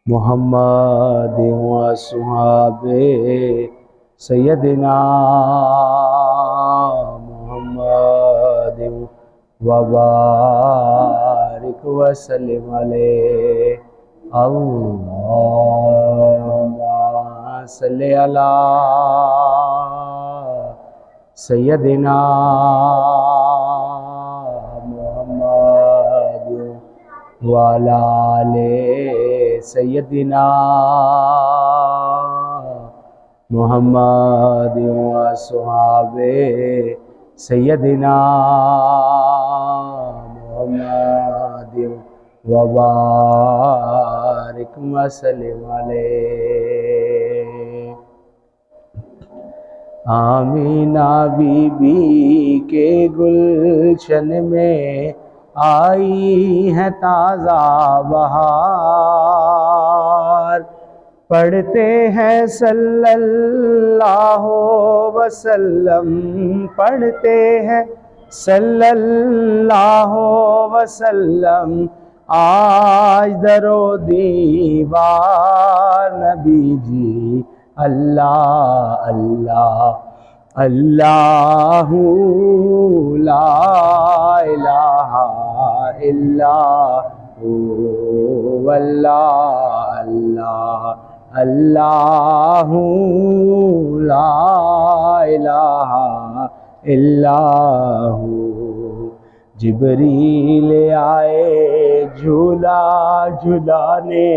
محمد و صحابہ سیدنا محمد و بارک وسلم علیہ اللہم صلی علی سیدنا محمد وعلی آل سیدنا محمد و صحابہ سیدنا محمد و بارک وسلم علیہ۔ آمینہ بی بی کے گلشن میں آئی ہے تازہ بہار، پڑھتے ہیں صلی اللہ وسلم، پڑھتے ہیں صلی اللہ وسلم، آج در و دیوار نبی جی اللہ اللہ اللہ لا الہ الا هو اللہ اللہ اللہ لا الہ الا ہو۔ جبریل آئے جھولا جھلانے،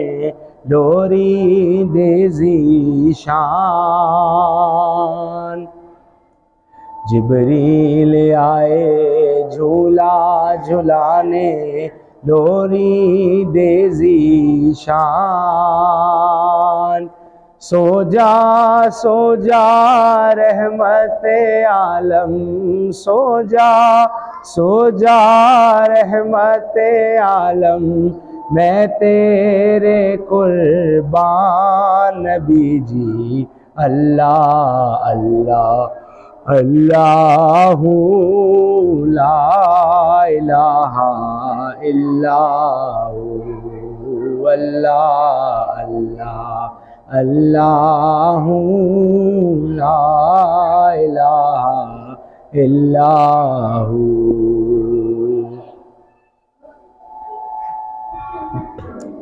لوری دے ذیشان، جبریل آئے جھولا جھلانے، لوری دے ذیشان، سو جا رحمت عالم، سو جا رحمت عالم، میں تیرے قربان نبی جی اللہ اللہ اللہ لا الہ الا هو اللہ اللہ اللہ لا الہ الا ہو۔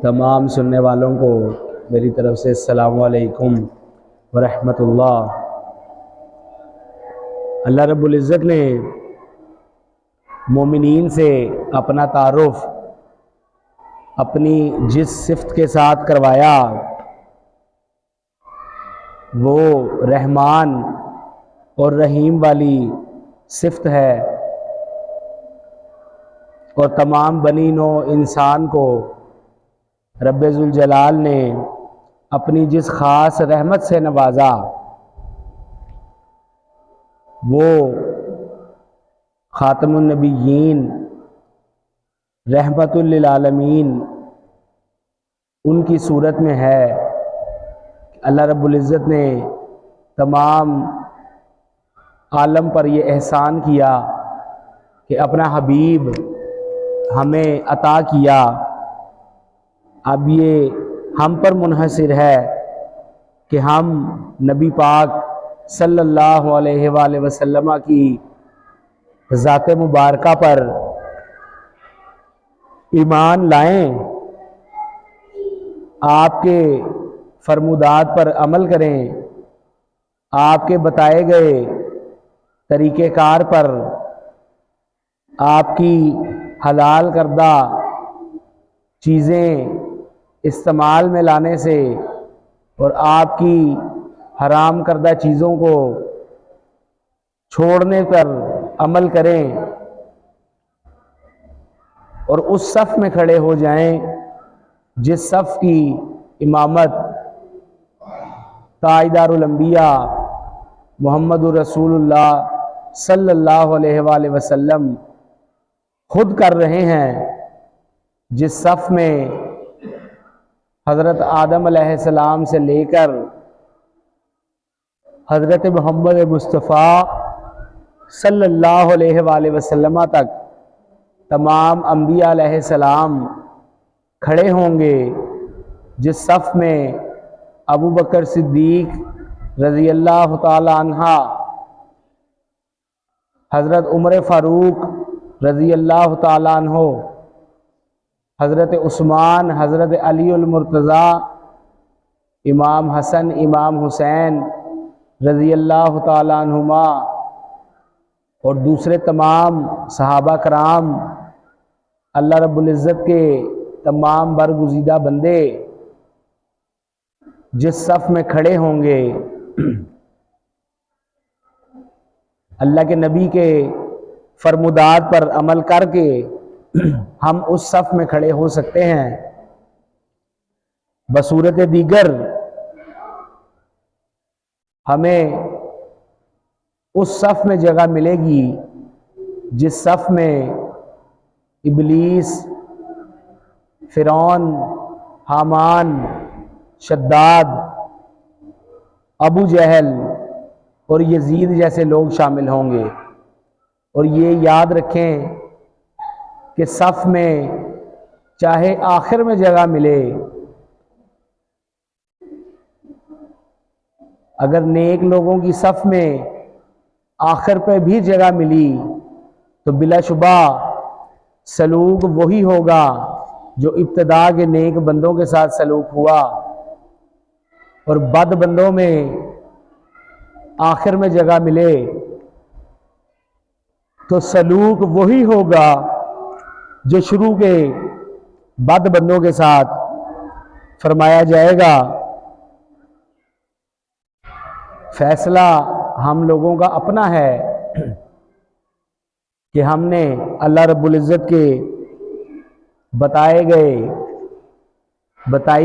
تمام سننے والوں کو میری طرف سے السلام علیکم ورحمۃ اللہ۔ اللہ رب العزت نے مومنین سے اپنا تعارف اپنی جس صفت کے ساتھ کروایا، وہ رحمان اور رحیم والی صفت ہے، اور تمام بنی نوع انسان کو رب ذوالجلال نے اپنی جس خاص رحمت سے نوازا، وہ خاتم النبیین رحمت للعالمین ان کی صورت میں ہے۔ اللہ رب العزت نے تمام عالم پر یہ احسان کیا کہ اپنا حبیب ہمیں عطا کیا، اب یہ ہم پر منحصر ہے کہ ہم نبی پاک صلی اللہ علیہ وآلہ وسلم کی ذات مبارکہ پر ایمان لائیں، آپ کے فرمودات پر عمل کریں، آپ کے بتائے گئے طریقہ کار پر، آپ کی حلال کردہ چیزیں استعمال میں لانے سے اور آپ کی حرام کردہ چیزوں کو چھوڑنے پر عمل کریں، اور اس صف میں کھڑے ہو جائیں جس صف کی امامت تاجدار الانبیاء محمد رسول اللہ صلی اللہ علیہ وآلہ وسلم خود کر رہے ہیں، جس صف میں حضرت آدم علیہ السلام سے لے کر حضرت محمد مصطفیٰ صلی اللہ علیہ وآلہ وسلم تک تمام انبیاء علیہ السلام کھڑے ہوں گے، جس صف میں ابو بکر صدیق رضی اللہ تعالی عنہ، حضرت عمر فاروق رضی اللہ تعالی عنہ، حضرت عثمان، حضرت علی المرتضیٰ، امام حسن، امام حسین رضی اللہ تعالی عنہما اور دوسرے تمام صحابہ کرام، اللہ رب العزت کے تمام برگزیدہ بندے جس صف میں کھڑے ہوں گے، اللہ کے نبی کے فرمودات پر عمل کر کے ہم اس صف میں کھڑے ہو سکتے ہیں۔ بصورت دیگر ہمیں اس صف میں جگہ ملے گی جس صف میں ابلیس، فرعون، حامان، شداد، ابو جہل اور یزید جیسے لوگ شامل ہوں گے۔ اور یہ یاد رکھیں کہ صف میں چاہے آخر میں جگہ ملے، اگر نیک لوگوں کی صف میں آخر پہ بھی جگہ ملی تو بلا شبہ سلوک وہی ہوگا جو ابتدا کے نیک بندوں کے ساتھ سلوک ہوا، اور بد بندوں میں آخر میں جگہ ملے تو سلوک وہی ہوگا جو شروع کے بد بندوں کے ساتھ فرمایا جائے گا۔ فیصلہ ہم لوگوں کا اپنا ہے کہ ہم نے اللہ رب العزت کے بتائی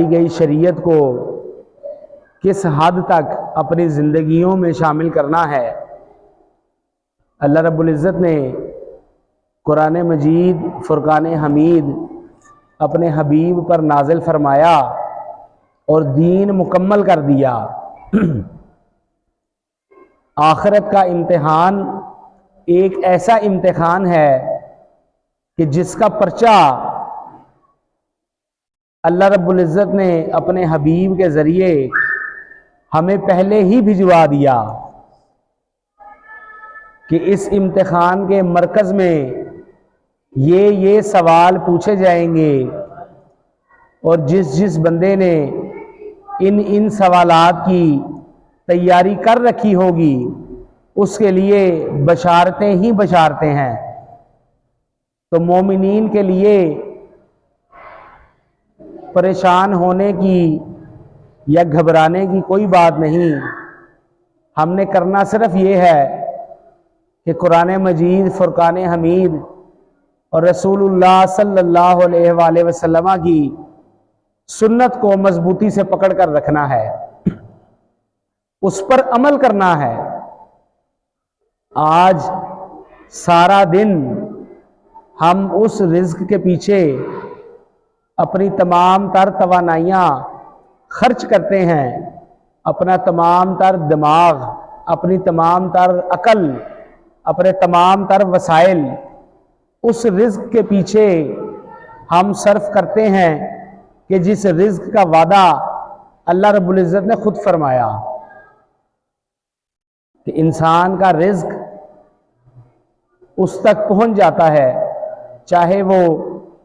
گئی شریعت کو کس حد تک اپنی زندگیوں میں شامل کرنا ہے۔ اللہ رب العزت نے قرآن مجید فرقان حمید اپنے حبیب پر نازل فرمایا اور دین مکمل کر دیا۔ آخرت کا امتحان ایک ایسا امتحان ہے کہ جس کا پرچہ اللہ رب العزت نے اپنے حبیب کے ذریعے ہمیں پہلے ہی بھجوا دیا کہ اس امتحان کے مرکز میں یہ سوال پوچھے جائیں گے، اور جس بندے نے ان سوالات کی تیاری کر رکھی ہوگی اس کے لیے بشارتیں ہی بشارتیں ہیں۔ تو مومنین کے لیے پریشان ہونے کی یا گھبرانے کی کوئی بات نہیں۔ ہم نے کرنا صرف یہ ہے کہ قرآن مجید، فرقان حمید اور رسول اللہ صلی اللہ علیہ وآلہ وسلم کی سنت کو مضبوطی سے پکڑ کر رکھنا ہے، اس پر عمل کرنا ہے۔ آج سارا دن ہم اس رزق کے پیچھے اپنی تمام تر توانائیاں خرچ کرتے ہیں، اپنا تمام تر دماغ، اپنی تمام تر عقل، اپنے تمام تر وسائل اس رزق کے پیچھے ہم صرف کرتے ہیں کہ جس رزق کا وعدہ اللہ رب العزت نے خود فرمایا کہ انسان کا رزق اس تک پہنچ جاتا ہے، چاہے وہ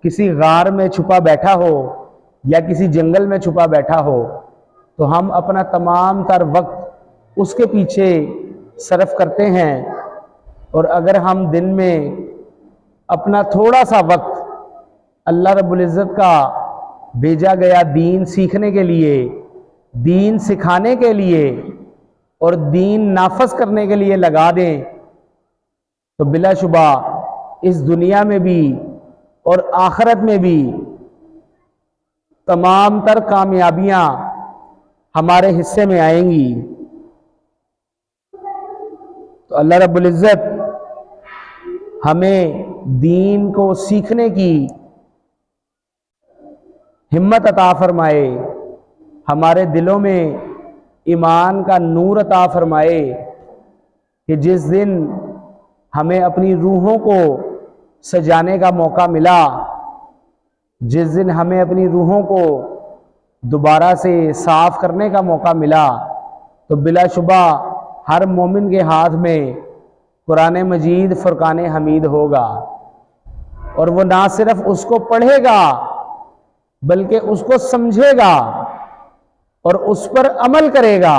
کسی غار میں چھپا بیٹھا ہو یا کسی جنگل میں چھپا بیٹھا ہو، تو ہم اپنا تمام تر وقت اس کے پیچھے صرف کرتے ہیں۔ اور اگر ہم دن میں اپنا تھوڑا سا وقت اللہ رب العزت کا بھیجا گیا دین سیکھنے کے لیے، دین سکھانے کے لیے اور دین نافذ کرنے کے لیے لگا دیں تو بلا شبہ اس دنیا میں بھی اور آخرت میں بھی تمام تر کامیابیاں ہمارے حصے میں آئیں گی۔ تو اللہ رب العزت ہمیں دین کو سیکھنے کی ہمت عطا فرمائے، ہمارے دلوں میں ایمان کا نور عطا فرمائے کہ جس دن ہمیں اپنی روحوں کو سجانے کا موقع ملا، جس دن ہمیں اپنی روحوں کو دوبارہ سے صاف کرنے کا موقع ملا، تو بلا شبہ ہر مومن کے ہاتھ میں قرآن مجید فرقان حمید ہوگا، اور وہ نہ صرف اس کو پڑھے گا بلکہ اس کو سمجھے گا اور اس پر عمل کرے گا۔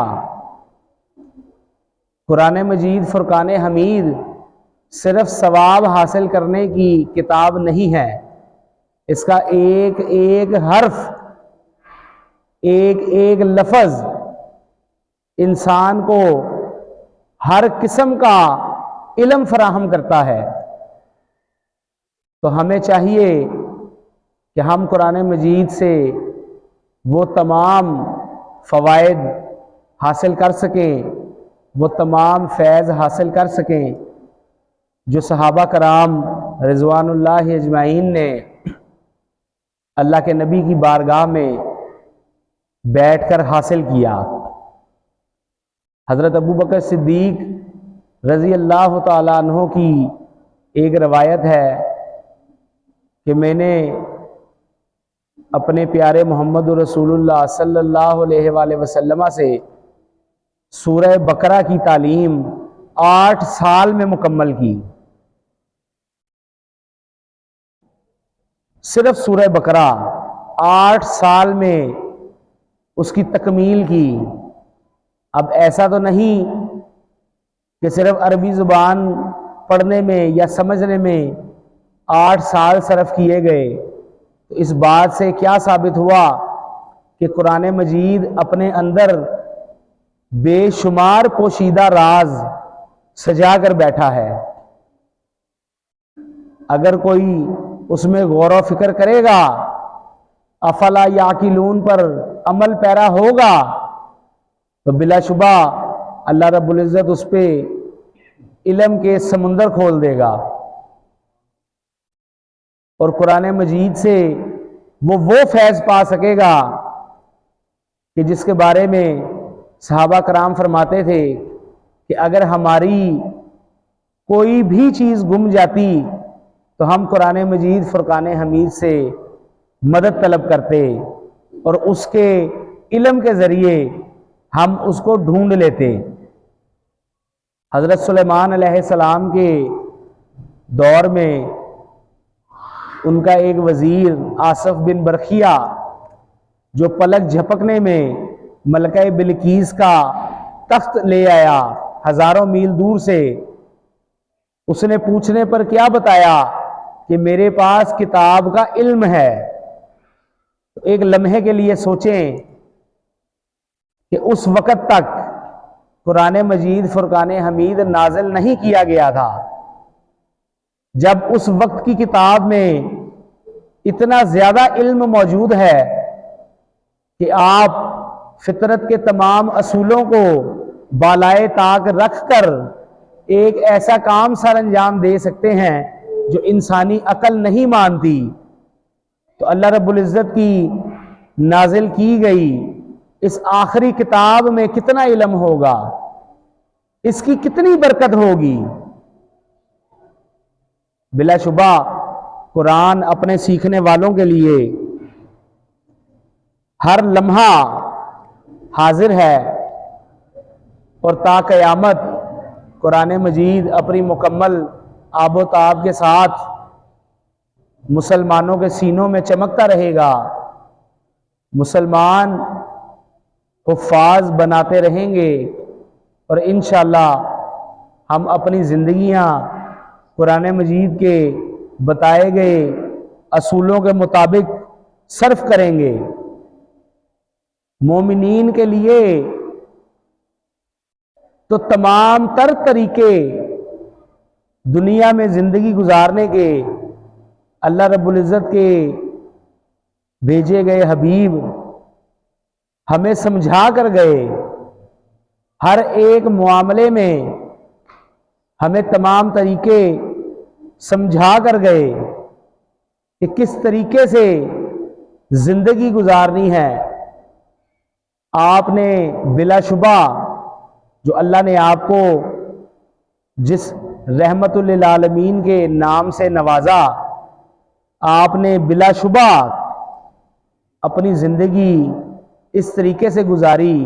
قرآن مجید فرقان حمید صرف ثواب حاصل کرنے کی کتاب نہیں ہے، اس کا ایک ایک حرف، ایک ایک لفظ انسان کو ہر قسم کا علم فراہم کرتا ہے۔ تو ہمیں چاہیے کہ ہم قرآن مجید سے وہ تمام فوائد حاصل کر سکیں، وہ تمام فیض حاصل کر سکیں جو صحابہ کرام رضوان اللہ اجمعین نے اللہ کے نبی کی بارگاہ میں بیٹھ کر حاصل کیا۔ حضرت ابوبکر صدیق رضی اللہ تعالیٰ عنہ کی ایک روایت ہے کہ میں نے اپنے پیارے محمد رسول اللہ صلی اللہ علیہ وآلہ وسلم سے سورہ بقرہ کی تعلیم 8 سال میں مکمل کی۔ صرف سورہ بقرہ 8 سال میں اس کی تکمیل کی۔ اب ایسا تو نہیں کہ صرف عربی زبان پڑھنے میں یا سمجھنے میں 8 سال صرف کیے گئے، تو اس بات سے کیا ثابت ہوا کہ قرآن مجید اپنے اندر بے شمار پوشیدہ راز سجا کر بیٹھا ہے۔ اگر کوئی اس میں غور و فکر کرے گا، افلا یعقلون پر عمل پیرا ہوگا، تو بلا شبہ اللہ رب العزت اس پہ علم کے سمندر کھول دے گا، اور قرآن مجید سے وہ فیض پا سکے گا کہ جس کے بارے میں صحابہ کرام فرماتے تھے کہ اگر ہماری کوئی بھی چیز گم جاتی تو ہم قرآن مجید فرقان حمید سے مدد طلب کرتے، اور اس کے علم کے ذریعے ہم اس کو ڈھونڈ لیتے۔ حضرت سلیمان علیہ السلام کے دور میں ان کا ایک وزیر آصف بن برخیہ، جو پلک جھپکنے میں ملکہ بلقیس کا تخت لے آیا ہزاروں میل دور سے، اس نے پوچھنے پر کیا بتایا کہ میرے پاس کتاب کا علم ہے۔ تو ایک لمحے کے لیے سوچیں کہ اس وقت تک قرآن مجید فرقان حمید نازل نہیں کیا گیا تھا، جب اس وقت کی کتاب میں اتنا زیادہ علم موجود ہے کہ آپ فطرت کے تمام اصولوں کو بالائے طاق رکھ کر ایک ایسا کام سر انجام دے سکتے ہیں جو انسانی عقل نہیں مانتی۔ تو اللہ رب العزت کی نازل کی گئی اس آخری کتاب میں کتنا علم ہوگا، اس کی کتنی برکت ہوگی۔ بلا شبہ قرآن اپنے سیکھنے والوں کے لیے ہر لمحہ حاضر ہے، اور تا قیامت قرآن مجید اپنی مکمل آب و تاب کے ساتھ مسلمانوں کے سینوں میں چمکتا رہے گا۔ مسلمان حفاظ بناتے رہیں گے، اور انشاءاللہ ہم اپنی زندگیاں قرآن مجید کے بتائے گئے اصولوں کے مطابق صرف کریں گے۔ مومنین کے لیے تو تمام تر طریقے دنیا میں زندگی گزارنے کے اللہ رب العزت کے بھیجے گئے حبیب ہمیں سمجھا کر گئے۔ ہر ایک معاملے میں ہمیں تمام طریقے سمجھا کر گئے کہ کس طریقے سے زندگی گزارنی ہے۔ آپ نے بلا شبہ جو اللہ نے آپ کو جس رحمت للعالمین کے نام سے نوازا، آپ نے بلا شبہ اپنی زندگی اس طریقے سے گزاری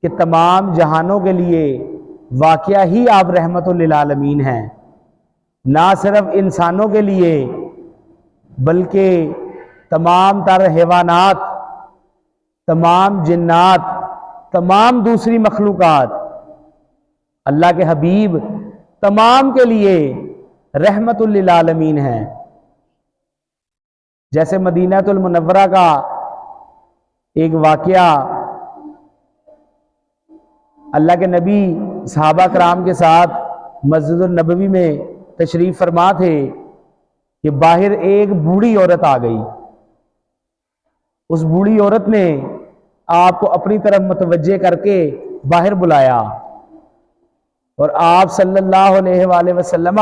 کہ تمام جہانوں کے لیے واقعہ ہی آپ رحمت للعالمین ہیں، نہ صرف انسانوں کے لیے بلکہ تمام تر حیوانات، تمام جنات، تمام دوسری مخلوقات، اللہ کے حبیب تمام کے لیے رحمت للعالمین ہیں۔ جیسے مدینہ المنورہ کا ایک واقعہ، اللہ کے نبی صحابہ کرام کے ساتھ مسجد النبوی میں تشریف فرما تھے کہ باہر ایک بوڑھی عورت آ گئی۔ اس بوڑھی عورت نے آپ کو اپنی طرف متوجہ کر کے باہر بلایا، اور آپ صلی اللہ علیہ وآلہ وسلم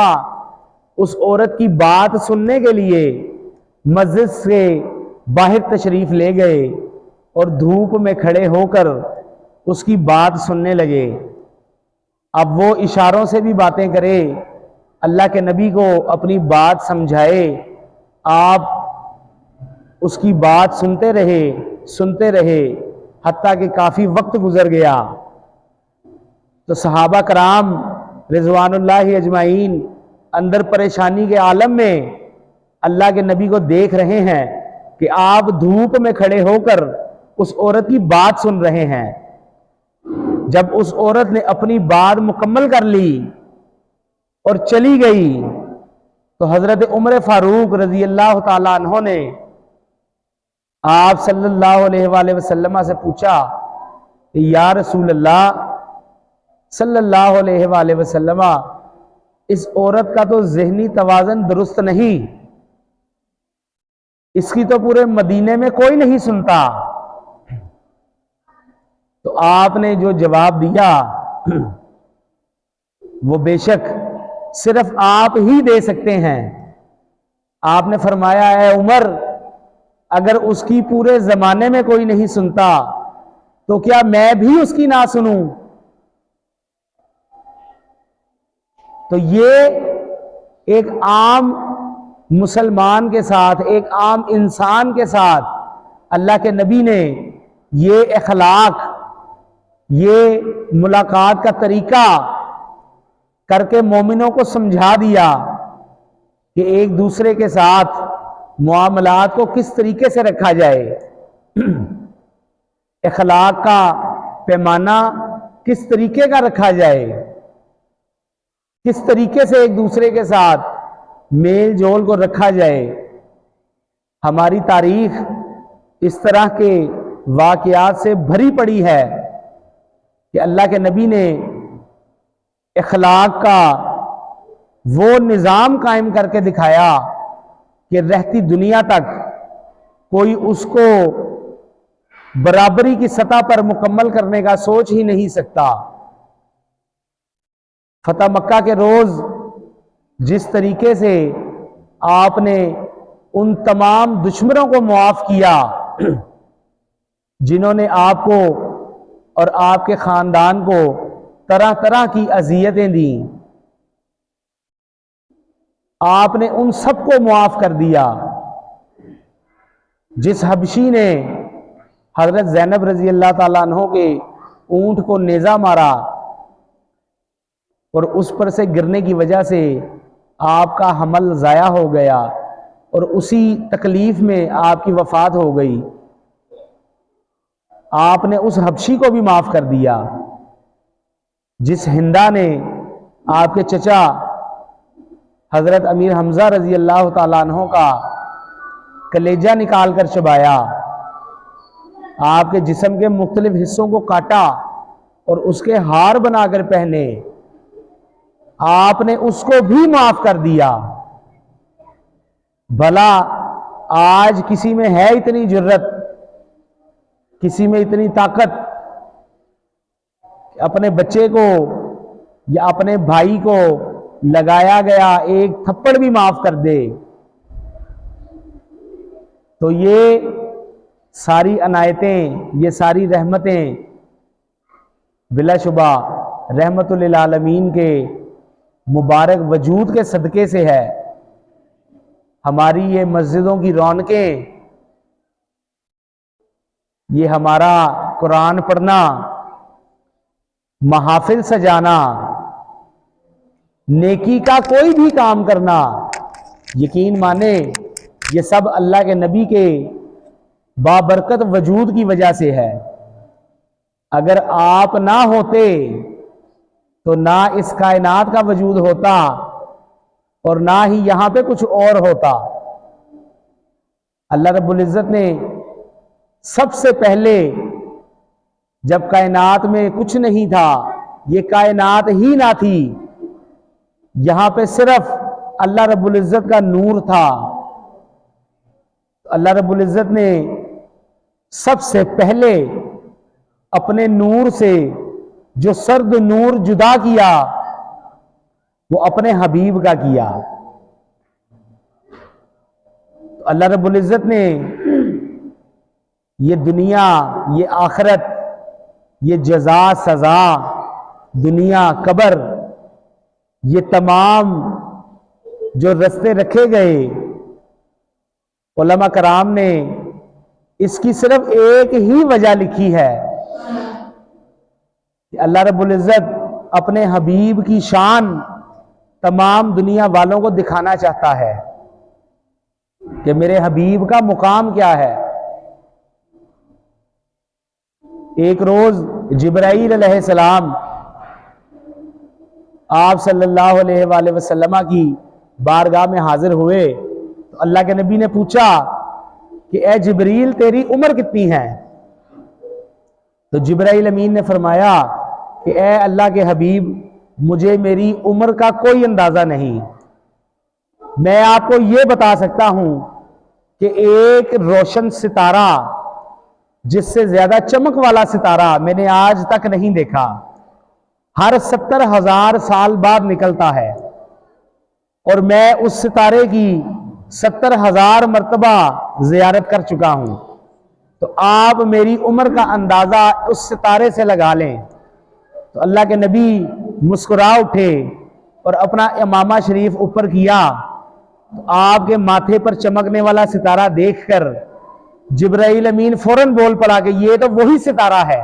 اس عورت کی بات سننے کے لیے مسجد سے باہر تشریف لے گئے اور دھوپ میں کھڑے ہو کر اس کی بات سننے لگے۔ اب وہ اشاروں سے بھی باتیں کرے، اللہ کے نبی کو اپنی بات سمجھائے، آپ اس کی بات سنتے رہے حتیٰ کہ کافی وقت گزر گیا۔ تو صحابہ کرام رضوان اللہ اجمعین اندر پریشانی کے عالم میں اللہ کے نبی کو دیکھ رہے ہیں کہ آپ دھوپ میں کھڑے ہو کر اس عورت کی بات سن رہے ہیں۔ جب اس عورت نے اپنی بات مکمل کر لی اور چلی گئی تو حضرت عمر فاروق رضی اللہ تعالیٰ عنہ نے آپ صلی اللہ علیہ وآلہ وسلم سے پوچھا کہ یا رسول اللہ صلی اللہ علیہ وآلہ وسلم، اس عورت کا تو ذہنی توازن درست نہیں، اس کی تو پورے مدینے میں کوئی نہیں سنتا۔ تو آپ نے جو جواب دیا وہ بے شک صرف آپ ہی دے سکتے ہیں۔ آپ نے فرمایا اے عمر، اگر اس کی پورے زمانے میں کوئی نہیں سنتا تو کیا میں بھی اس کی نہ سنوں؟ تو یہ ایک عام مسلمان کے ساتھ، ایک عام انسان کے ساتھ اللہ کے نبی نے یہ اخلاق، یہ ملاقات کا طریقہ کر کے مومنوں کو سمجھا دیا کہ ایک دوسرے کے ساتھ معاملات کو کس طریقے سے رکھا جائے، اخلاق کا پیمانہ کس طریقے کا رکھا جائے، کس طریقے سے ایک دوسرے کے ساتھ میل جول کو رکھا جائے۔ ہماری تاریخ اس طرح کے واقعات سے بھری پڑی ہے کہ اللہ کے نبی نے اخلاق کا وہ نظام قائم کر کے دکھایا کہ رہتی دنیا تک کوئی اس کو برابری کی سطح پر مکمل کرنے کا سوچ ہی نہیں سکتا۔ فتح مکہ کے روز جس طریقے سے آپ نے ان تمام دشمنوں کو معاف کیا جنہوں نے آپ کو اور آپ کے خاندان کو طرح طرح کی اذیتیں دیں، آپ نے ان سب کو معاف کر دیا۔ جس حبشی نے حضرت زینب رضی اللہ تعالیٰ عنہ کے اونٹ کو نیزہ مارا اور اس پر سے گرنے کی وجہ سے آپ کا حمل ضائع ہو گیا اور اسی تکلیف میں آپ کی وفات ہو گئی، آپ نے اس حبشی کو بھی معاف کر دیا۔ جس ہندا نے آپ کے چچا حضرت امیر حمزہ رضی اللہ تعالیٰ عنہ کا کلیجہ نکال کر چبایا، آپ کے جسم کے مختلف حصوں کو کاٹا اور اس کے ہار بنا کر پہنے، آپ نے اس کو بھی معاف کر دیا۔ بھلا آج کسی میں ہے اتنی جرت، کسی میں اتنی طاقت کہ اپنے بچے کو یا اپنے بھائی کو لگایا گیا ایک تھپڑ بھی معاف کر دے؟ تو یہ ساری عنایتیں، یہ ساری رحمتیں بلا شبہ رحمت للعالمین کے مبارک وجود کے صدقے سے ہے۔ ہماری یہ مسجدوں کی رونقیں، یہ ہمارا قرآن پڑھنا، محافل سجانا، نیکی کا کوئی بھی کام کرنا، یقین مانے یہ سب اللہ کے نبی کے بابرکت وجود کی وجہ سے ہے۔ اگر آپ نہ ہوتے تو نہ اس کائنات کا وجود ہوتا اور نہ ہی یہاں پہ کچھ اور ہوتا۔ اللہ رب العزت نے سب سے پہلے جب کائنات میں کچھ نہیں تھا، یہ کائنات ہی نہ تھی، یہاں پہ صرف اللہ رب العزت کا نور تھا، اللہ رب العزت نے سب سے پہلے اپنے نور سے جو سرد نور جدا کیا وہ اپنے حبیب کا کیا۔ اللہ رب العزت نے یہ دنیا، یہ آخرت، یہ جزا سزا، دنیا قبر، یہ تمام جو رستے رکھے گئے، علماء کرام نے اس کی صرف ایک ہی وجہ لکھی ہے کہ اللہ رب العزت اپنے حبیب کی شان تمام دنیا والوں کو دکھانا چاہتا ہے کہ میرے حبیب کا مقام کیا ہے۔ ایک روز جبرائیل علیہ السلام آپ صلی اللہ علیہ وآلہ وسلم کی بارگاہ میں حاضر ہوئے تو اللہ کے نبی نے پوچھا کہ اے جبریل تیری عمر کتنی ہے؟ تو جبرائیل امین نے فرمایا کہ اے اللہ کے حبیب مجھے میری عمر کا کوئی اندازہ نہیں، میں آپ کو یہ بتا سکتا ہوں کہ ایک روشن ستارہ جس سے زیادہ چمک والا ستارہ میں نے آج تک نہیں دیکھا، ہر 70,000 سال بعد نکلتا ہے، اور میں اس ستارے کی 70,000 مرتبہ زیارت کر چکا ہوں، تو آپ میری عمر کا اندازہ اس ستارے سے لگا لیں۔ تو اللہ کے نبی مسکرا اٹھے اور اپنا امامہ شریف اوپر کیا، تو آپ کے ماتھے پر چمکنے والا ستارہ دیکھ کر جبرائیل امین فوراً بول پڑا کہ یہ تو وہی ستارہ ہے۔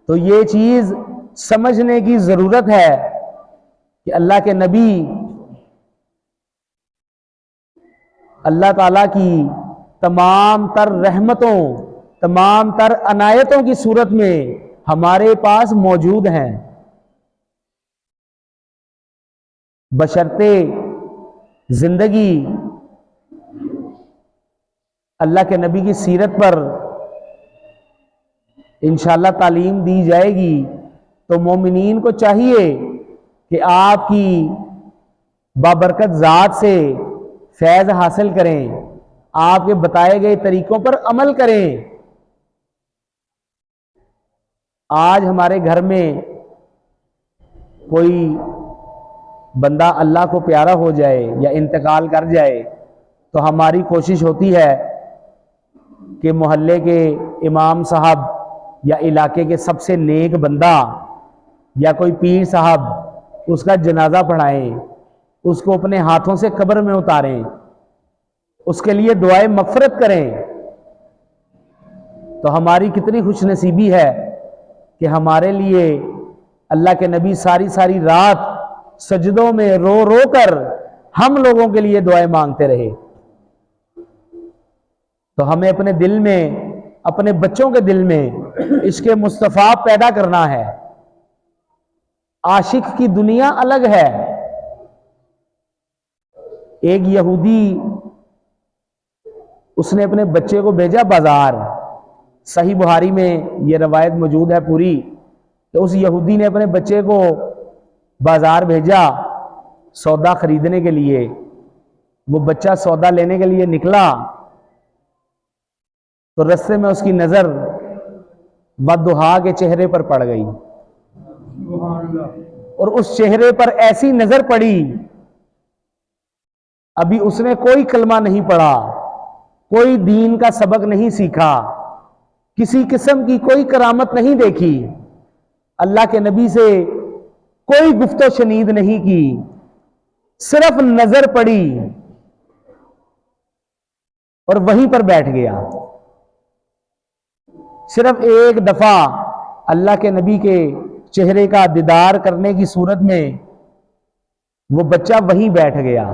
تو یہ چیز سمجھنے کی ضرورت ہے کہ اللہ کے نبی اللہ تعالیٰ کی تمام تر رحمتوں، تمام تر عنایتوں کی صورت میں ہمارے پاس موجود ہیں، بشرطے زندگی اللہ کے نبی کی سیرت پر انشاءاللہ تعلیم دی جائے گی تو مومنین کو چاہیے کہ آپ کی بابرکت ذات سے فیض حاصل کریں، آپ کے بتائے گئے طریقوں پر عمل کریں۔ آج ہمارے گھر میں کوئی بندہ اللہ کو پیارا ہو جائے یا انتقال کر جائے تو ہماری کوشش ہوتی ہے کہ محلے کے امام صاحب یا علاقے کے سب سے نیک بندہ یا کوئی پیر صاحب اس کا جنازہ پڑھائیں، اس کو اپنے ہاتھوں سے قبر میں اتاریں، اس کے لیے دعائیں مغفرت کریں۔ تو ہماری کتنی خوش نصیبی ہے کہ ہمارے لیے اللہ کے نبی ساری ساری رات سجدوں میں رو رو کر ہم لوگوں کے لیے دعائیں مانگتے رہے۔ تو ہمیں اپنے دل میں، اپنے بچوں کے دل میں عشق مصطفیٰ پیدا کرنا ہے۔ عاشق کی دنیا الگ ہے۔ ایک یہودی اس نے اپنے بچے کو بھیجا بازار، صحیح بخاری میں یہ روایت موجود ہے پوری، کہ اس یہودی نے اپنے بچے کو بازار بھیجا سودا خریدنے کے لیے۔ وہ بچہ سودا لینے کے لیے نکلا تو رستے میں اس کی نظر ودھا کے چہرے پر پڑ گئی، اور اس چہرے پر ایسی نظر پڑی، ابھی اس نے کوئی کلمہ نہیں پڑھا، کوئی دین کا سبق نہیں سیکھا، کسی قسم کی کوئی کرامت نہیں دیکھی، اللہ کے نبی سے کوئی گفت و شنید نہیں کی، صرف نظر پڑی اور وہیں پر بیٹھ گیا۔ صرف ایک دفعہ اللہ کے نبی کے چہرے کا دیدار کرنے کی صورت میں وہ بچہ وہیں بیٹھ گیا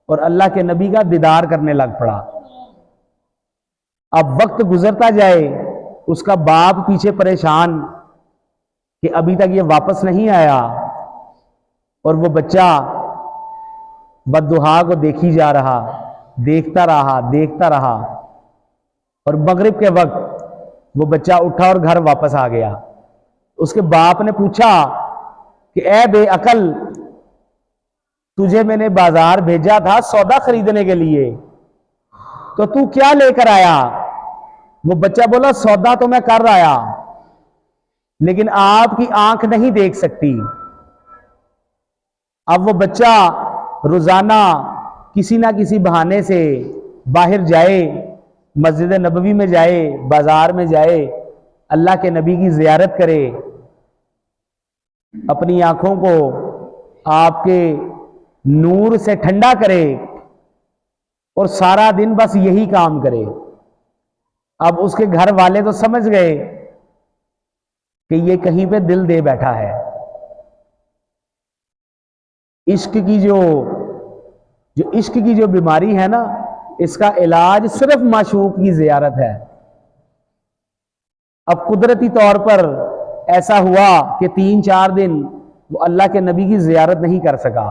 اور اللہ کے نبی کا دیدار کرنے لگ پڑا۔ اب وقت گزرتا جائے، اس کا باپ پیچھے پریشان کہ ابھی تک یہ واپس نہیں آیا، اور وہ بچہ بددعا کو دیکھی جا رہا، دیکھتا رہا، اور مغرب کے وقت وہ بچہ اٹھا اور گھر واپس آ گیا۔ اس کے باپ نے پوچھا کہ اے بے عقل، تجھے میں نے بازار بھیجا تھا سودا خریدنے کے لیے، تو تو کیا لے کر آیا؟ وہ بچہ بولا سودا تو میں کر آیا، لیکن آپ کی آنکھ نہیں دیکھ سکتی۔ اب وہ بچہ روزانہ کسی نہ کسی بہانے سے باہر جائے، مسجد نبوی میں جائے، بازار میں جائے، اللہ کے نبی کی زیارت کرے، اپنی آنکھوں کو آپ کے نور سے ٹھنڈا کرے، اور سارا دن بس یہی کام کرے۔ اب اس کے گھر والے تو سمجھ گئے کہ یہ کہیں پہ دل دے بیٹھا ہے۔ عشق کی جو بیماری ہے نا، اس کا علاج صرف معشوق کی زیارت ہے۔ اب قدرتی طور پر ایسا ہوا کہ 3-4 دن وہ اللہ کے نبی کی زیارت نہیں کر سکا،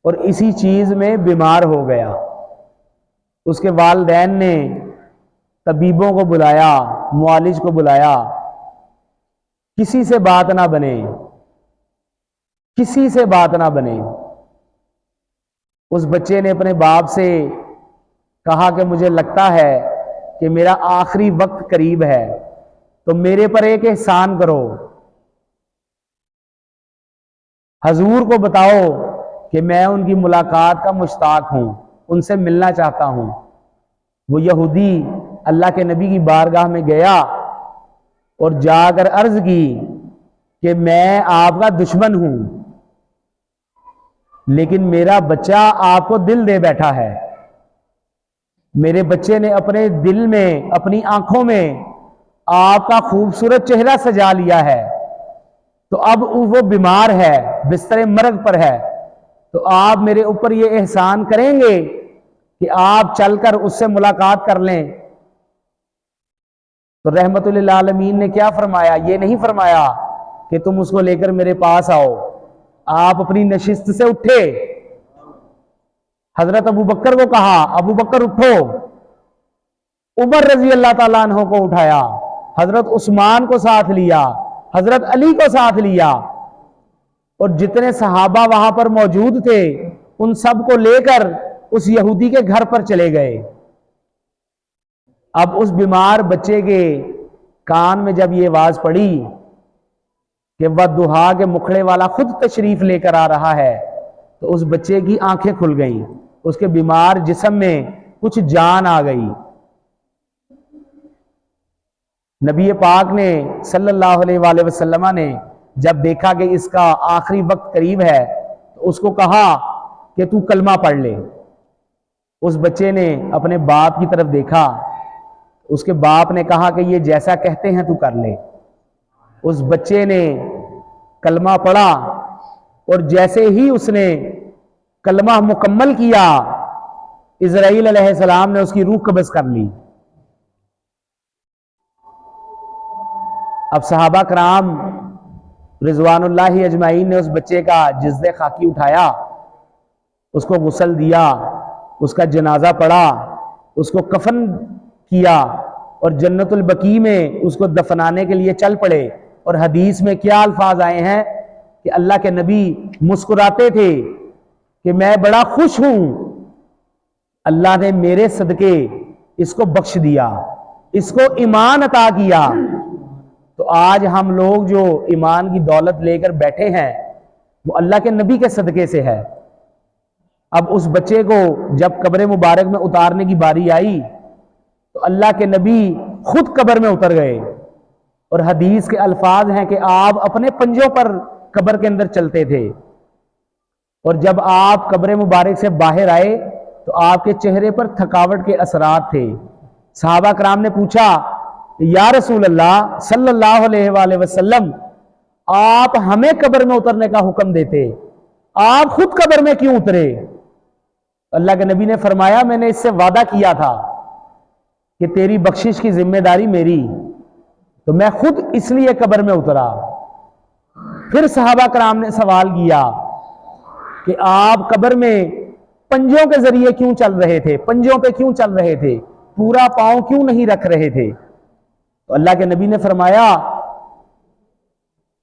اور اسی چیز میں بیمار ہو گیا۔ اس کے والدین نے طبیبوں کو بلایا، معالج کو بلایا، کسی سے بات نہ بنے، کسی سے بات نہ بنے۔ اس بچے نے اپنے باپ سے کہا کہ مجھے لگتا ہے کہ میرا آخری وقت قریب ہے، تو میرے پر ایک احسان کرو، حضور کو بتاؤ کہ میں ان کی ملاقات کا مشتاق ہوں، ان سے ملنا چاہتا ہوں۔ وہ یہودی اللہ کے نبی کی بارگاہ میں گیا اور جا کر عرض کی کہ میں آپ کا دشمن ہوں، لیکن میرا بچہ آپ کو دل دے بیٹھا ہے۔ میرے بچے نے اپنے دل میں، اپنی آنکھوں میں آپ کا خوبصورت چہرہ سجا لیا ہے، تو اب وہ بیمار ہے، بستر مرگ پر ہے، تو آپ میرے اوپر یہ احسان کریں گے کہ آپ چل کر اس سے ملاقات کر لیں۔ تو رحمت للعالمین نے کیا فرمایا؟ یہ نہیں فرمایا کہ تم اس کو لے کر میرے پاس آؤ۔ آپ اپنی نشست سے اٹھے، حضرت ابو بکر کو کہا ابو بکر اٹھو، عمر رضی اللہ تعالیٰ عنہ کو اٹھایا، حضرت عثمان کو ساتھ لیا، حضرت علی کو ساتھ لیا، اور جتنے صحابہ وہاں پر موجود تھے ان سب کو لے کر اس یہودی کے گھر پر چلے گئے۔ اب اس بیمار بچے کے کان میں جب یہ آواز پڑی کہ والضحیٰ کے مکھڑے والا خود تشریف لے کر آ رہا ہے، تو اس بچے کی آنکھیں کھل گئیں، اس کے بیمار جسم میں کچھ جان آ گئی۔ نبی پاک نے صلی اللہ علیہ وآلہ وسلم نے جب دیکھا کہ اس کا آخری وقت قریب ہے، تو اس کو کہا کہ تو کلمہ پڑھ لے۔ اس بچے نے اپنے باپ کی طرف دیکھا، اس کے باپ نے کہا کہ یہ جیسا کہتے ہیں تو کر لے۔ اس بچے نے کلمہ پڑھا، اور جیسے ہی اس نے کلمہ مکمل کیا، اسرائیل علیہ السلام نے اس کی روح قبض کر لی۔ اب صحابہ کرام رضوان اللہ اجمعین نے اس بچے کا جسد خاکی اٹھایا، اس کو غسل دیا، اس کا جنازہ پڑھا، اس کو کفن کیا، اور جنت البقیع میں اس کو دفنانے کے لیے چل پڑے۔ اور حدیث میں کیا الفاظ آئے ہیں کہ اللہ کے نبی مسکراتے تھے کہ میں بڑا خوش ہوں، اللہ نے میرے صدقے اس کو بخش دیا، اس کو ایمان عطا کیا۔ تو آج ہم لوگ جو ایمان کی دولت لے کر بیٹھے ہیں وہ اللہ کے نبی کے صدقے سے ہے۔ اب اس بچے کو جب قبر مبارک میں اتارنے کی باری آئی تو اللہ کے نبی خود قبر میں اتر گئے، اور حدیث کے الفاظ ہیں کہ آپ اپنے پنجوں پر قبر کے اندر چلتے تھے، اور جب آپ قبر مبارک سے باہر آئے تو آپ کے چہرے پر تھکاوٹ کے اثرات تھے۔ صحابہ کرام نے پوچھا یا رسول اللہ صلی اللہ علیہ وآلہ وسلم، آپ ہمیں قبر میں اترنے کا حکم دیتے، آپ خود قبر میں کیوں اترے؟ اللہ کے نبی نے فرمایا میں نے اس سے وعدہ کیا تھا کہ تیری بخشش کی ذمہ داری میری، تو میں خود اس لیے قبر میں اترا۔ پھر صحابہ کرام نے سوال کیا کہ آپ قبر میں پنجوں کے ذریعے کیوں چل رہے تھے، پنجوں پہ کیوں چل رہے تھے، پورا پاؤں کیوں نہیں رکھ رہے تھے؟ تو اللہ کے نبی نے فرمایا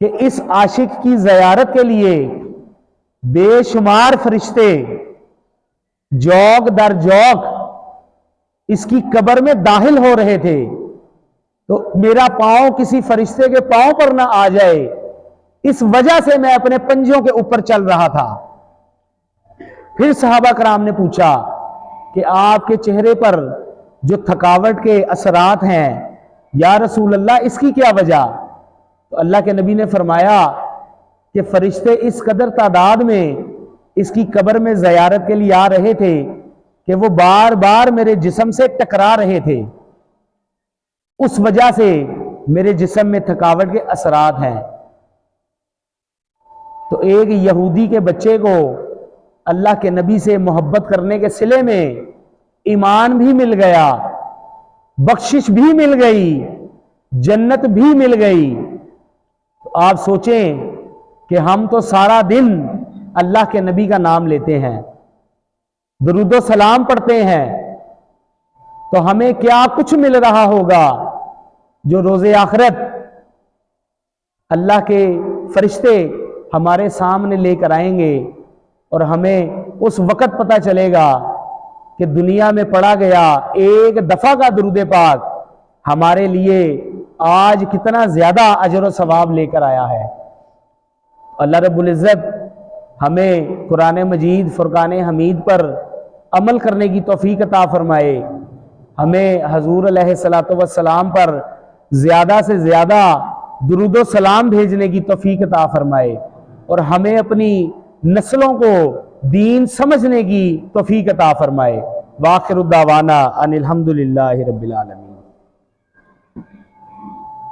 کہ اس عاشق کی زیارت کے لیے بے شمار فرشتے جوق در جوق اس کی قبر میں داخل ہو رہے تھے، تو میرا پاؤں کسی فرشتے کے پاؤں پر نہ آ جائے، اس وجہ سے میں اپنے پنجوں کے اوپر چل رہا تھا۔ پھر صحابہ کرام نے پوچھا کہ آپ کے چہرے پر جو تھکاوٹ کے اثرات ہیں یا رسول اللہ اس کی کیا وجہ؟ تو اللہ کے نبی نے فرمایا کہ فرشتے اس قدر تعداد میں اس کی قبر میں زیارت کے لیے آ رہے تھے کہ وہ بار بار میرے جسم سے ٹکرا رہے تھے، اس وجہ سے میرے جسم میں تھکاوٹ کے اثرات ہیں۔ تو ایک یہودی کے بچے کو اللہ کے نبی سے محبت کرنے کے صلے میں ایمان بھی مل گیا، بخشش بھی مل گئی، جنت بھی مل گئی۔ تو آپ سوچیں کہ ہم تو سارا دن اللہ کے نبی کا نام لیتے ہیں، درود و سلام پڑھتے ہیں، تو ہمیں کیا کچھ مل رہا ہوگا جو روز آخرت اللہ کے فرشتے ہمارے سامنے لے کر آئیں گے، اور ہمیں اس وقت پتہ چلے گا کہ دنیا میں پڑھا گیا ایک دفعہ کا درود پاک ہمارے لیے آج کتنا زیادہ اجر و ثواب لے کر آیا ہے۔ اللہ رب العزت ہمیں قرآن مجید فرقان حمید پر عمل کرنے کی توفیق عطا فرمائے، ہمیں حضور علیہ الصلوۃ والسلام پر زیادہ سے زیادہ درود و سلام بھیجنے کی توفیق عطا فرمائے، اور ہمیں اپنی نسلوں کو دین سمجھنے کی توفیق عطا فرمائے۔ وآخر الدعوانا ان الحمد للہ رب العالمین۔